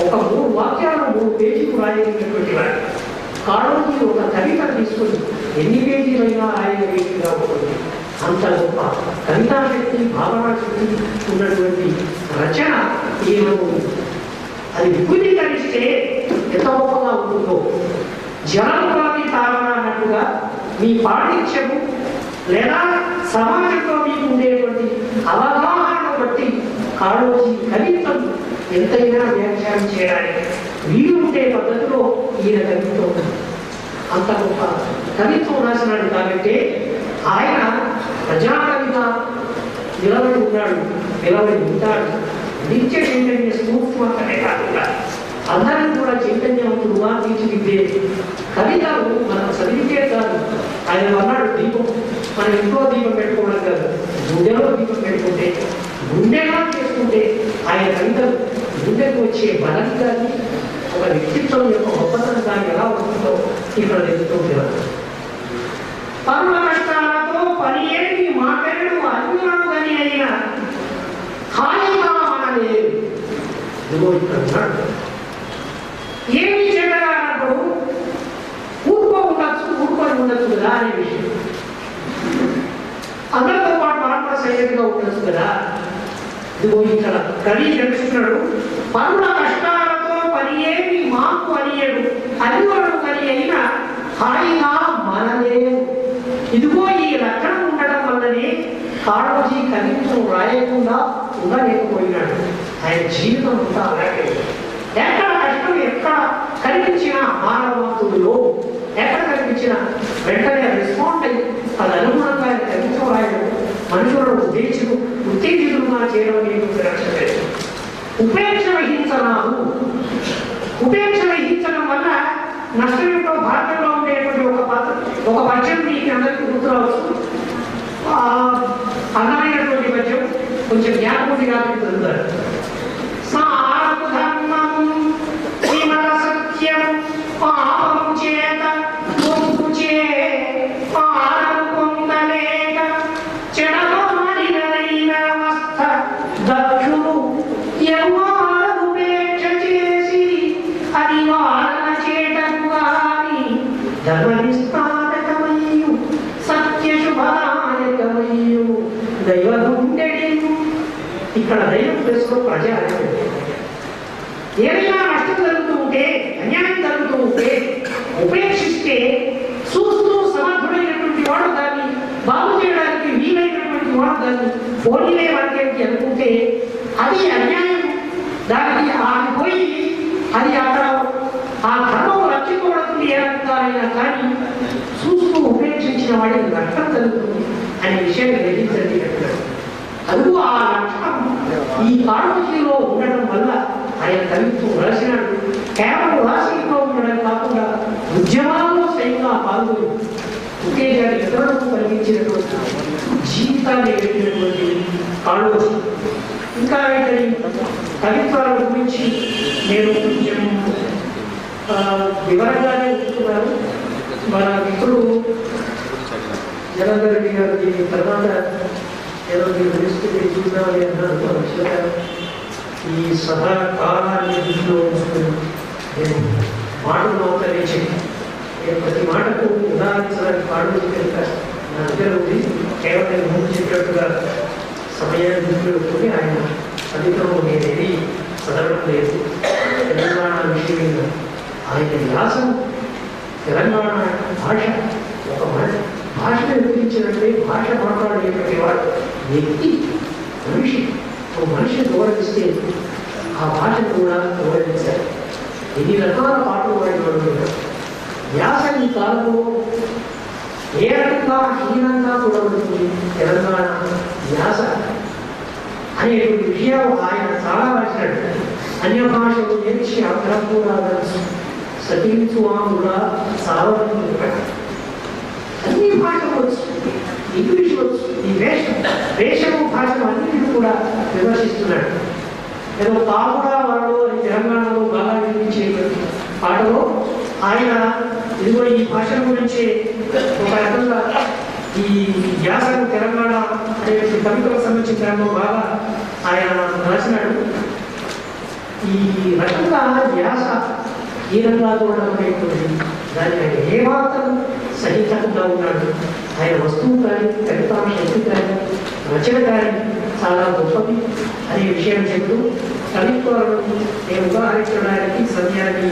ఒక 3 వాక్యాలు 3 పేజీలు రాయగలిగినటువంటి వాడు. కాళోజీ ఒక కవిత తీసుకొని ఎన్ని పేజీలైనా రాయగలిగినట్టుగా ఉంటుంది. అంత గొప్ప కవితాశక్తి, భావనాశక్తి ఉన్నటువంటి రచన ఈయనకు. అది విపులీకరిస్తే ఎంత గొప్పగా ఉంటుందో. జలంలోని తారణ అన్నట్టుగా మీ పాండిత్యము లేదా సమాజంలో మీకు ఉండేటువంటి అవగాహనను బట్టి కాళోజీ కవిత్వం ఎంతైనా వ్యాఖ్యానం చేయడానికి వీలు ఉండే పద్ధతిలో ఈయన కవిత్వం ఉంటుంది. అంత గొప్ప కవిత్వం రాసినాడు కాబట్టి ఆయన ప్రజాకవిగా నిలబడి ఉన్నాడు, నిలబడి ఉంటాడు. నిత్య చైతన్య స్ఫూర్తి మాత్రమే కాకుండా అందరినీ కూడా చైతన్యవంతుడుగా తీర్చిదిద్దే కవితలు మనకు చదివితే కాదు. ఆయన అన్నాడు, దీపం మన ఇంట్లో దీపం పెట్టుకోవడం కాదు, గుండెలో దీపం పెట్టుకుంటే, గుండెగా చేసుకుంటే ఆయన కవితలు గుండెకు వచ్చే బలం కానీ ఒక వ్యక్తిత్వం యొక్క గొప్పతనం కానీ ఎలా ఉంటుందో ఇక్కడ తెలుసుకుంటున్నారు. పరుల కష్టాలతో పని ఏమి మాట్లాడు అన్యులను కానీ అయిన హాయిగా మనలేదు. ఏమి చెడ్డగా అన్నప్పుడు ఊరుకొని ఉండొచ్చు కదా అనే విషయం. అందరితో పాటు మనం కూడా సైలెంట్గా ఉండొచ్చు కదా. ఇదిగో ఇక్కడ కవి తెలుస్తున్నాడు, పరుల కష్టాలతో పని ఏమి మాకు అనియడు అన్యులను కానీ అయినా హాయిగా మనలేదు. ఇదిగో ఈ లక్షణం ఉండడం వల్లనే కాళోజీ కవిత్వం రాయకుండా ఉండలేకపోయినాడు. ఆయన జీవితం అంతా అలాగే. ఎక్కడ కష్టం ఎక్కడ కనిపించినా మానవత్వంలో ఎక్కడ కనిపించినా వెంటనే రెస్పాండ్ అయ్యి అది అనుగుణంగా ఆయన కవిత్వం రాయడం, మనుషులను ఉత్తేజితులుగా చేయడం అనేది లక్ష్యం. ఉపేక్ష వహించనాలు. ఉపేక్ష వహించడం వల్ల నష్టం యొక్క భారతంలో ఉండేటువంటి ఒక పద్యం మీకు అందరికీ గుర్తు రావచ్చు. అందమైనటువంటి పద్యం కొంచెం జ్ఞాపకుడిగా చదువుతారు. సారపు ధర్మము విమల సత్యం పాపము చేత పొందుచే పారము పొందలేక చెడమాడినైన అవస్థ దక్షుడు యవ్వారు ఉపేక్ష చేసి అది వారణ చేటకు గాని ధర్మనిష్ఠానకమయ్యు సత్య శుభదాయకమయ్యు దైవగుండెడు. ఇక్కడ దైవం ప్లేస్లో ప్రజ ఏదైనా నష్టం జరుగుతూ ఉంటే, అన్యాయం జరుగుతూ ఉంటే ఉపేక్షిస్తే చూస్తూ సమర్థుడైనటువంటి వాడు దాన్ని బాగు చేయడానికి వీలైనటువంటి వాడు దాన్ని పోలీలే వాక్యానికి అనుకుంటే అది అన్యాయం. దానికి ఆగిపోయి అది అక్కడ ఆ ధర్మం రక్షించబడుతుంది ఏ రకంగానైనా కానీ చూస్తూ ఉపేక్షించిన వాడికి నష్టం జరుగుతుంది అనే విషయాన్ని గ్రహించండి. అందుకు ఆ లక్ష్యం ఈ కాళోజీలో ఉండడం వల్ల ఆయన కవిత్వం రాసినాడు. కేవలం రాసిలో ఉండడం కాకుండా ఉద్యమాల్లో స్వయంగా పాల్గొని ఉత్తేజాన్ని ఇతరులకు కలిగించినటువంటి జీవితాన్ని ఎదిగినటువంటి కాళోజీ. ఇంకా ఇతని కవిత్వాల గురించి నేను కొంచెం వివరంగానే చెప్తున్నాను. మన మిత్రుడు జనార్దన్ రెడ్డి గారు దీని తర్వాత ఏదో మీరు పరిస్థితి చూడాలి అన్నారు. ఈ సభా కాలాన్ని దృష్టిలో ఉంచుకుని నేను మాటలు మాత్రమే చెప్పి నేను ప్రతి మాటకు ఉదాహరించడానికి పాడు కనుక నా దగ్గర ఉంది. కేవలం నేను ముందు చెప్పినట్టుగా సమయాన్ని దృష్టిలో పెట్టుకుని ఆయన అధికంలో నేనేది చదవడం లేదు. తెలంగాణ విషయంలో ఆయన వ్యాసం తెలంగాణ భాష ఒక భాషను ఎదిరించినట్లే భాష మాట్లాడేటువంటి వాడు వ్యక్తి మనిషి. ఒక మనిషిని గౌరవిస్తే ఆ భాషను కూడా గౌరవించాలి. ఎన్ని రకాల పాటలు వాడేవాడు వ్యాస ఈ కాలంలో ఏ రకంగా హీనంగా కూడా ఉంటుంది. తెలంగాణ వ్యాస అనేటువంటి విషయాలు ఆయన చాలా రాశాడు. అన్య భాషలు నేర్చి అర్థం కూడా సతించు కూడా సావరణి అన్ని భాషలు వచ్చు, ఇంగ్లీష్ వచ్చు, ఈ వేషము భాషలు అన్నింటినీ కూడా విమర్శిస్తున్నాడు. ఏదో కాకుండా వాళ్ళు తెలంగాణలో బాగా వినిపించే పాటలో ఆయన ఇదిగో ఈ భాషల గురించి ఒక రకంగా ఈ వ్యాసం తెలంగాణ అనే కవితలకు సంబంధించిన దాంట్లో బాగా ఆయన రాసినాడు. ఈ రకంగా ధ్యాస హీనంగా చూడడం అనేటువంటి దాన్ని ఆయన ఏమాత్రం సహించకుండా ఉన్నాడు. ఆయన వస్తువు కానీ కవితా శక్తి కానీ రచన కానీ చాలా గొప్పది అనే విషయం చెబుతూ కవిత్వాలను నేను ఉదాహరించడానికి సమయాన్ని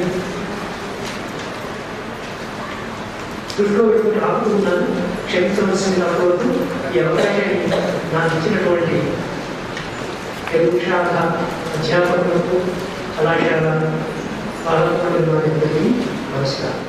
దృష్టిలో పెట్టుకుని ఆపుతున్నాను. క్షమించవలసిందిగా కోరుతూ ఈ అవకాశాన్ని నాకు ఇచ్చినటువంటి తెలుగు శాఖ అధ్యాపకులకు కళాశాల పాలకులకు నమస్కారం.